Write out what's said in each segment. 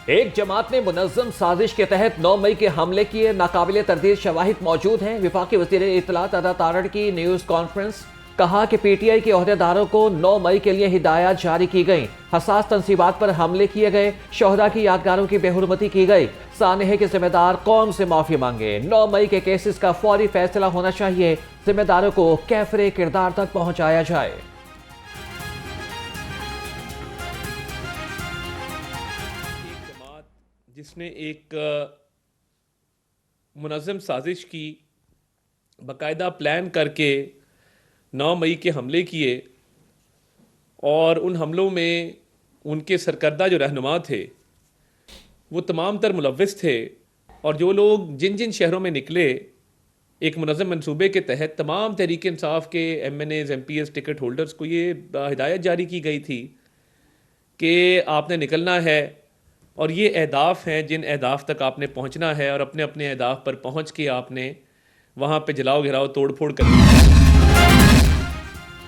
एक जमात ने मुनज़्ज़म साजिश के तहत 9 मई के हमले किए, नाकाबिले तरदीद शवाहिद मौजूद हैं। वफाकी वज़ीर इत्तलात अदा तारड़ की न्यूज़ कॉन्फ्रेंस, कहा कि PTI के ओहदेदारों को 9 मई के लिए हिदायत जारी की गई। हसास तनसीबात पर हमले किए गए, शोहदा की यादगारों की बेहुरमती की गई। सानहे के जिम्मेदार कौम से माफी मांगे। 9 मई के केसेस का फौरी फैसला होना चाहिए, जिम्मेदारों को कैफरे किरदार तक पहुंचाया जाए। जिसने एक मुनज़्ज़म साजिश की, बाकायदा प्लान करके 9 मई के हमले किए और उन हमलों में उनके सरकर्दा जो रहनुमा थे वो तमाम तर मुलव्विस थे, और जो लोग जिन जिन शहरों में निकले एक मुनज़्ज़म मंसूबे के तहत तमाम तहरीक इंसाफ के MNAs MPs टिकट होल्डर्स को ये हिदायत जारी की गई थी कि आपने निकलना है और ये अहदाफ हैं जिन अहदाफ तक आपने पहुंचना है, और अपने अपने अहदाफ पर पहुंच के आपने वहां पे जलाओ घिराओ तोड़ फोड़ करनी है।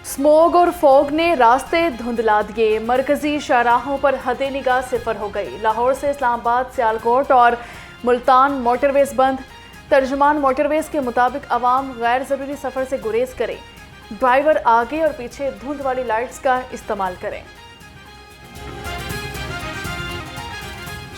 स्मोग और फॉग ने रास्ते धुंधला दिए, मरकजी शाहराहों पर हदे निगाह सिफर हो गई। लाहौर से इस्लामाबाद, सियालकोट और मुल्तान मोटरवेज बंद। तर्जुमान मोटरवेज के मुताबिक अवाम गैर ज़रूरी सफ़र से गुरेज करें, ड्राइवर आगे और पीछे धुंध वाली लाइट्स का इस्तेमाल करें।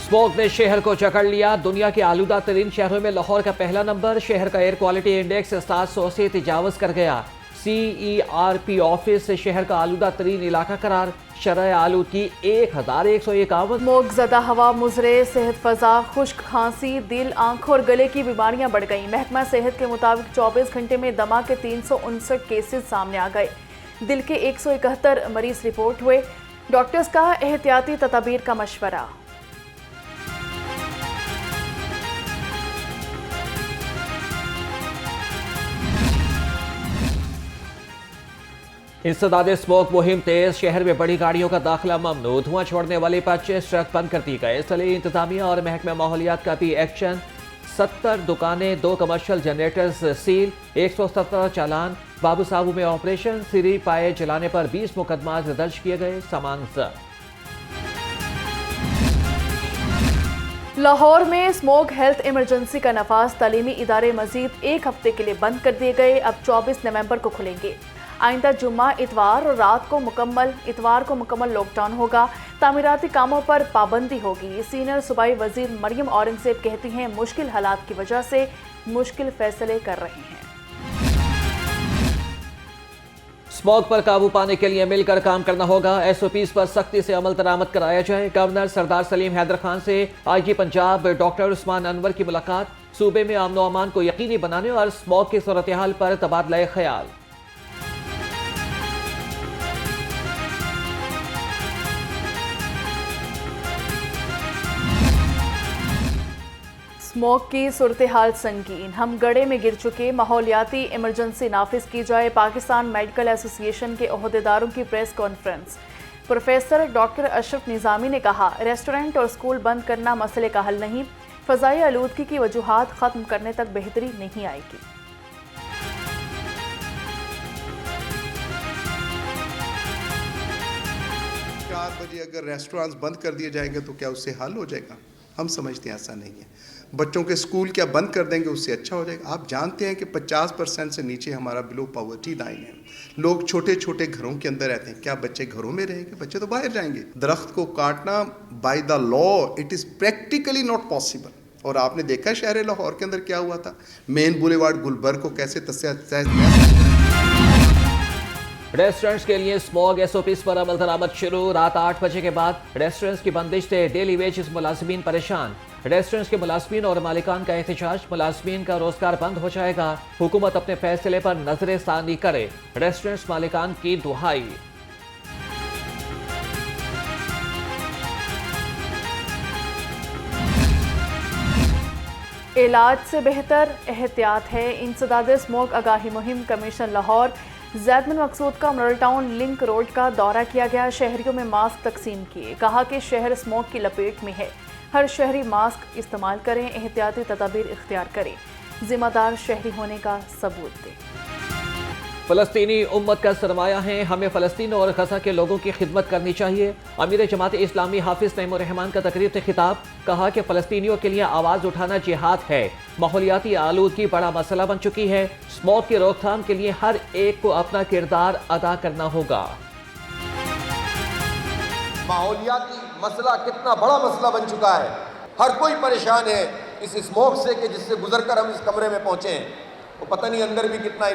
स्मोग ने शहर को जकड़ लिया, दुनिया के आलूदा तरीन शहरों में लाहौर का पहला नंबर। शहर का एयर क्वालिटी इंडेक्स 700 से तजावज़ कर गया। CERP ऑफिस से शहर का आलूदा तरीन इलाका करार। शरह आलूदगी 1151। स्मोग ज़दा हवा, मुजरे, सेहत फ़ज़ा, खुश्क खांसी, दिल, आंखों और गले की बीमारियां बढ़ गईं। महकमा सेहत के मुताबिक 24 घंटे में दमा के 359 केसेस सामने आ गए। दिल के 171 मरीज रिपोर्ट हुए। डॉक्टर्स का एहतियाती तदाबीर का मशवरा। इंसदाद स्मोक मुहिम तेज, शहर में बड़ी गाड़ियों का दाखिला ममनू। धुआं छोड़ने वाले 25 ट्रक बंद कर दी गए। इसलिए इंतजामिया और महकमा माहौलियात का भी एक्शन। 70 दुकानें, 2 कमर्शियल जनरेटर्स सील, 117 चालान। बाबू साहू में ऑपरेशन, सिरी पाए जलाने पर 20 मुकदमा दर्ज किए गए, सामान जब्त। लाहौर में स्मोक हेल्थ इमरजेंसी का नफाज। तालीमी इदारे मजीद 1 हफ्ते के लिए बंद कर दिए गए, अब 24 नवंबर को खुलेंगे। आइंदा जुम्मा, इतवार और रात को इतवार को मुकम्मल लॉकडाउन होगा। तामीराती कामों पर पाबंदी होगी। सीनियर सूबाई वजीर मरियम औरंगजेब कहती हैं, मुश्किल हालात की वजह से मुश्किल फैसले कर रहे हैं। स्मोक पर काबू पाने के लिए मिलकर काम करना होगा। SOPs पर सख्ती से अमल दरामद कराया जाए। गवर्नर सरदार सलीम हैदर खान से IG पंजाब डॉक्टर उस्मान अनवर की मुलाकात। सूबे में अमन व अमान को यकीनी बनाने और स्मोक की सूरत हाल पर तबादला ख्याल। स्मोक की सूरत हाल संगीन, हम गड़े में गिर चुके। माहौलियाती इमरजेंसी नाफिज की जाए। पाकिस्तान मेडिकल एसोसिएशन के ओहदेदारों की press conference. Professor doctor Ashraf Nizami ने कहा, रेस्टोरेंट और स्कूल बंद करना मसले का हल नहीं, फ़ज़ाई आलूदगी की वजूहात ख़त्म करने तक बेहतरी नहीं आएगी। 4 बजे अगर रेस्टोरेंट्स बंद कर दिए जाएंगे तो क्या उससे हल हो जाएगा? हम समझते हैं ऐसा नहीं है। बच्चों के स्कूल क्या बंद कर देंगे उससे अच्छा हो जाएगा? आप जानते हैं कि 50% से नीचे हमारा बिलो पॉवर्टी लाइन है। लोग छोटे छोटे घरों के अंदर रहते हैं। क्या बच्चे घरों में रहेंगे? बच्चे तो बाहर जाएंगे। दरख्त को काटना by the law it is practically not possible. और आपने देखा शहर लाहौर के अंदर क्या हुआ था। मेन बुलेवार्ड गुलबर्ग को कैसे रेस्टोरेंट्स के लिए स्मोक SOPs पर अमल दरामद शुरू। रात 8 बजे के बाद रेस्टोरेंट्स की बंदिश से डेली वेजेस मुलाजमीन परेशान। रेस्टोरेंट्स के मुलाजमीन और मालिकान का एहतजाज। मुलाजमीन का रोजगार बंद हो जाएगा। हुकूमत अपने फैसले पर नजर सानी करे, रेस्टोरेंट्स मालिकान की दुहाई। इलाज से बेहतर एहतियात है। इंसदाद स्मोक आगाही मुहिम। कमिश्नर लाहौर जैदमन मकसूद का मॉडल टाउन लिंक रोड का दौरा किया गया। शहरियों में मास्क तकसीम किए। कहा कि शहर स्मोक की लपेट में है, हर शहरी मास्क इस्तेमाल करें, एहतियाती तदाबीर इख्तियार करें, जिम्मेदार शहरी होने का सबूत दें। फलस्तीनी उम्मत का सरमाया है, हमें फलस्तीन और गजा के लोगों की खिदमत करनी चाहिए। अमीर जमात इस्लामी हाफिज नईमुर रहमान का तकरीर से खिताब, कहा कि फलस्तीनियों के लिए आवाज़ उठाना जिहाद है। माहौलियाती आलूदगी बड़ा मसला बन चुकी है। स्मॉग की रोकथाम के लिए हर एक को अपना किरदार अदा करना होगा। माहौलियाती मसला कितना बड़ा मसला बन चुका है, हर कोई परेशान है इस स्मोक से कि जिससे गुजरकर हम इस कमरे में पहुंचे हैं, वो पता नहीं अंदर भी कितना।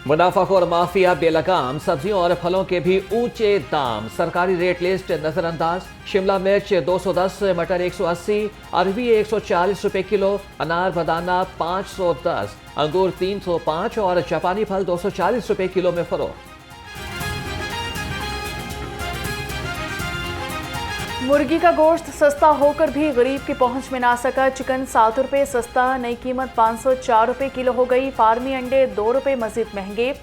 मुनाफाखोर माफिया बेलगाम, सब्जियों और फलों के भी ऊंचे दाम, सरकारी रेट लिस्ट नजरअंदाज। शिमला मिर्च 210, मटर 180, अरबी 140 रुपए किलो, अनार बदाना 510, अंगूर 305 और जापानी फल 240 रुपए किलो में फरोख्त। मुर्गी का गोश्त सस्ता होकर भी गरीब की पहुंच में ना सका। चिकन 7 रुपये सस्ता, नई कीमत 504 रुपये किलो हो गई। फार्मी अंडे 2 रुपये मजीद महंगे,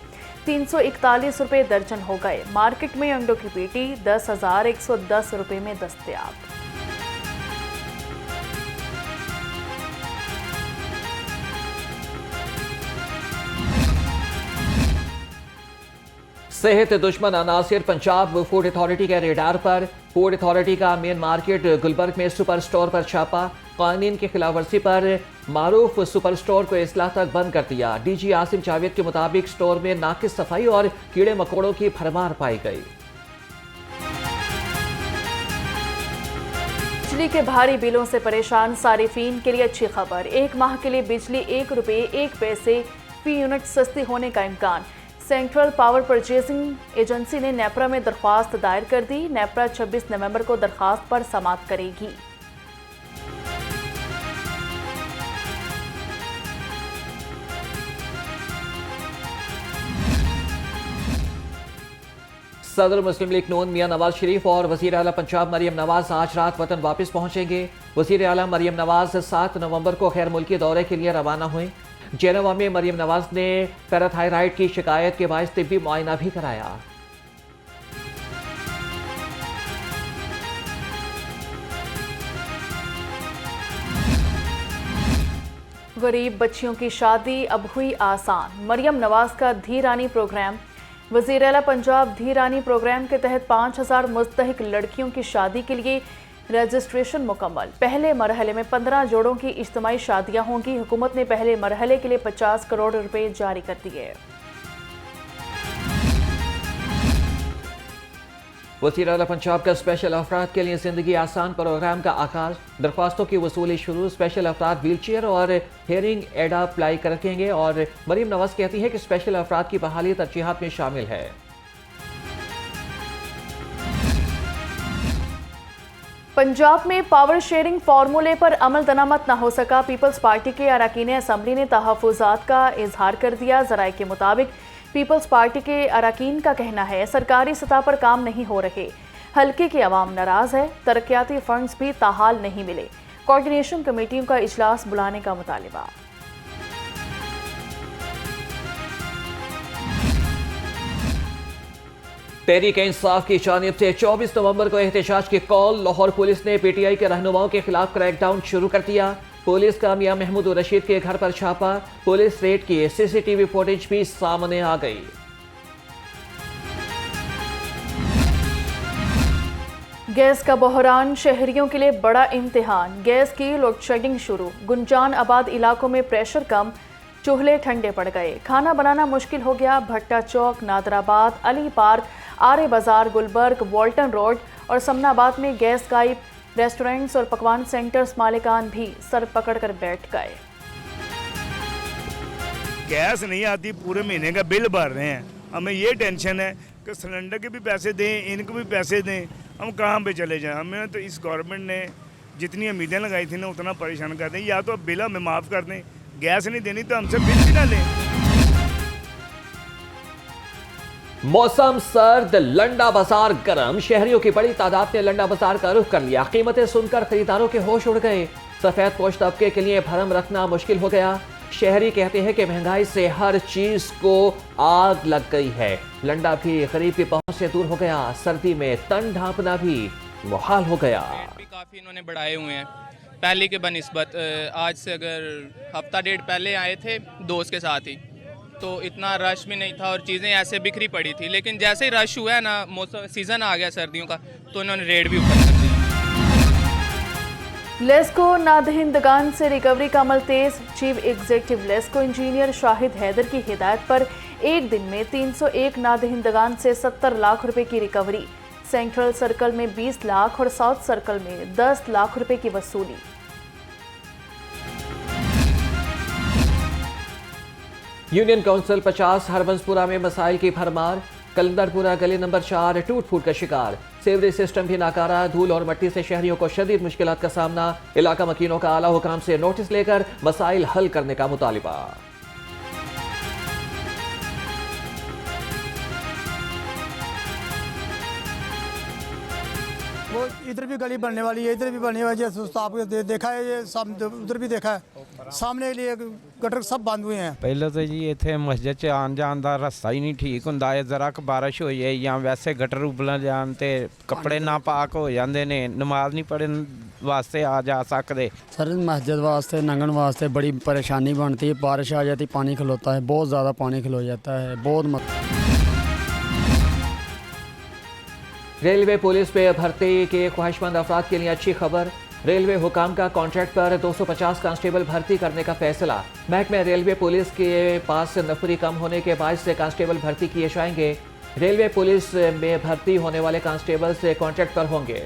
341 रुपये दर्जन हो गए। मार्केट में अंडों की पेटी 10,110 रुपये में दस्तयाब। सेहत दुश्मन अनासिर पंजाब फूड अथॉरिटी के रेडार पर। फूड अथॉरिटी का मेन मार्केट गुलबर्ग में सुपर स्टोर पर छापा। कानून की खिलाफवर्जी पर मारूफ सुपर स्टोर को इस्लाह तक बंद कर दिया। डीजी आसिम जावेद के मुताबिक स्टोर में नाकिस सफाई और कीड़े मकोड़ों की भरमार पाई गई। बिजली के भारी बिलों से परेशान सारिफीन के लिए अच्छी खबर। 1 माह के लिए बिजली 1 रुपये 1 पैसे फी यूनिट सस्ती होने का इम्कान। सेंट्रल पावर परचेजिंग एजेंसी ने नेपरा में दरख्वास्त दायर कर दी। नेपरा 26 नवंबर को दरख्वास्त पर समाअत करेगी। सदर मुस्लिम लीग नून मियां नवाज शरीफ और वजीर आला पंजाब मरियम नवाज आज रात वतन वापस पहुंचेंगे। वजीर आला मरियम नवाज 7 नवंबर को गैर मुल्की दौरे के लिए रवाना हुए। जेनेवा में मरियम नवाज ने पैराथायराइड की शिकायत के बायस तिब्बी मुआयना भी कराया। गरीब बच्चियों की शादी अब हुई आसान। मरियम नवाज का धी रानी प्रोग्राम। वज़ीर आला पंजाब धी रानी प्रोग्राम के तहत 5,000 मुस्तहिक लड़कियों की शादी के लिए रजिस्ट्रेशन मुकम्मल। पहले मरहले में 15 जोड़ों की इज्तिमाई शादियां होंगी। हुकूमत ने पहले मरहले के लिए 50 करोड़ रुपए जारी कर दिए। वज़ीर आला पंजाब का स्पेशल अफराद के लिए जिंदगी आसान प्रोग्राम का आगाज। दरख्वास्तों की वसूली शुरू। स्पेशल अफराद व्हील चेयर और हेयरिंग एड अप्लाई रखेंगे और मरियम नवाज कहती है कि स्पेशल अफराद की बहाली तरजीहात में शामिल है। पंजाब में पावर शेयरिंग फार्मूले पर अमल दरामद न हो सका। पीपल्स पार्टी के अरकान असम्बली ने तहफ़्फ़ुज़ात का इजहार कर दिया। ज़राए के मुताबिक पीपल्स पार्टी के अरकान का कहना है सरकारी सतह पर काम नहीं हो रहे, हल्के के अवाम नाराज है, तरक्याती फंड्स भी ताहाल नहीं मिले। कोऑर्डिनेशन कमेटियों का इजलास बुलाने का मुतालिबा। तहरीक इंसाफ की जानिब से 24 नवंबर को एहतजाज की कॉल। लाहौर पुलिस ने पीटीआई के रहनुमाओं के खिलाफ क्रैकडाउन शुरू कर दिया। पुलिस का मियां महमूद रशीद के घर पर छापा। पुलिस रेड की सीसीटीवी फुटेज भी सामने आ गई। गैस का बहरान शहरियों के लिए बड़ा इम्तिहान। गैस की लोड शेडिंग शुरू। गुंजान आबाद इलाकों में प्रेशर कम, चूल्हे ठंडे पड़ गए। खाना बनाना मुश्किल हो गया। भट्टा चौक, नादराबाद, अली पार्क, आरे बाजार, गुलबर्ग, वॉल्टन रोड और समनाबाद में गैस गायब। रेस्टोरेंट्स और पकवान सेंटर्स मालिकान भी सर पकड़ कर बैठ गए। गैस नहीं आती, पूरे महीने का बिल भर रहे हैं। हमें ये टेंशन है कि सिलेंडर के भी पैसे दें, इनको भी पैसे दें, हम कहाँ पे चले जाएं। हमें तो इस गवर्नमेंट ने जितनी उम्मीदें लगाई थी ना उतना परेशान कर दें। या तो बिल हमें माफ़ कर दें, गैस नहीं देनी तो हमसे बिल भी ना लें। मौसम सर्द, लंडा बाजार गर्म। शहरियों की बड़ी तादाद ने लंडा बाजार का रुख कर लिया। कीमतें सुनकर खरीदारों के होश उड़ गए। सफेद पोश तबके के लिए भरम रखना मुश्किल हो गया। शहरी कहते हैं कि महंगाई से हर चीज को आग लग गई है। लंडा भी गरीब की पहुंच से दूर हो गया। सर्दी में तन ढांपना भी मुहाल हो गया। रेट भी काफ़ी इन्होंने बढ़ाए हुए हैं पहले के बनिस्बत। आज से अगर हफ्ता डेढ़ पहले आए थे दोस्त के साथ ही, तो इतना रश भी नहीं था और चीज़ें ऐसे बिखरी पड़ी थी, लेकिन जैसे ही रश हुआ है ना, मौसम सीज़न आ गया सर्दियों का, तो इन्होंने रेट भी ऊपर कर दिया। लेस्को नादहिंदगान से रिकवरी का अमल तेज। Chief executive LESCO engineer Shahid Haider की हिदायत पर एक दिन में 301 नादहिंदगान से 70 लाख रुपए की रिकवरी। सेंट्रल सर्कल में 20 लाख और साउथ सर्कल में 10 लाख रुपए की वसूली। यूनियन काउंसिल 50 हरबंसपुरा में मसाइल की भरमार। कलंदरपुरा गली नंबर 4 टूट फूट का शिकार। सेवरेज सिस्टम भी नाकारा। धूल और मिट्टी से शहरियों को शदीद मुश्किलात का सामना। इलाका मकीनों का आला हुकाम से नोटिस लेकर मसाइल हल करने का मुतालिबा। वो इधर भी गली बनने वाली है, इधर भी बनने वाली है। आपने देखा है, ये उधर भी देखा है, सामने के लिए गटर सब बंद हुए हैं। ਪਹਿਲਾਂ ਤਾਂ ਜੀ ਇੱਥੇ ਮਸਜਿਦ 'ਚ ਆਉਣ ਜਾਣ ਦਾ ਰਸਤਾ ਹੀ ਨਹੀਂ ਠੀਕ ਹੁੰਦਾ ਹੈ। ਜ਼ਰਾ ਕੁ ਬਾਰਿਸ਼ ਹੋ ਜਾਏ ਜਾਂ ਵੈਸੇ ਗਟਰ ਉਬਲ ਜਾਣ ਤੇ ਕੱਪੜੇ ਨਾ ਪਾਕ ਹੋ ਜਾਂਦੇ ਨੇ, ਨਮਾਜ਼ ਨਹੀਂ ਪੜ੍ਹਨ ਵਾਸਤੇ ਆ ਜਾ ਸਕਦੇ। सर मस्जिद वास्ते लंघन वास्ते बड़ी परेशानी बनती है। बारिश आ जाती, पानी खलोता है, बहुत ज़्यादा पानी खलो जाता है, बहुत रेलवे पुलिस पे भर्ती के ख्वाहिशमंद अफराद के लिए अच्छी खबर। रेलवे हुकाम का कॉन्ट्रैक्ट पर 250 कांस्टेबल भर्ती करने का फैसला। महकमे रेलवे पुलिस के पास नफरी कम होने के बाद से कांस्टेबल भर्ती किए जाएंगे। रेलवे पुलिस में भर्ती होने वाले कांस्टेबल से कॉन्ट्रैक्ट पर होंगे।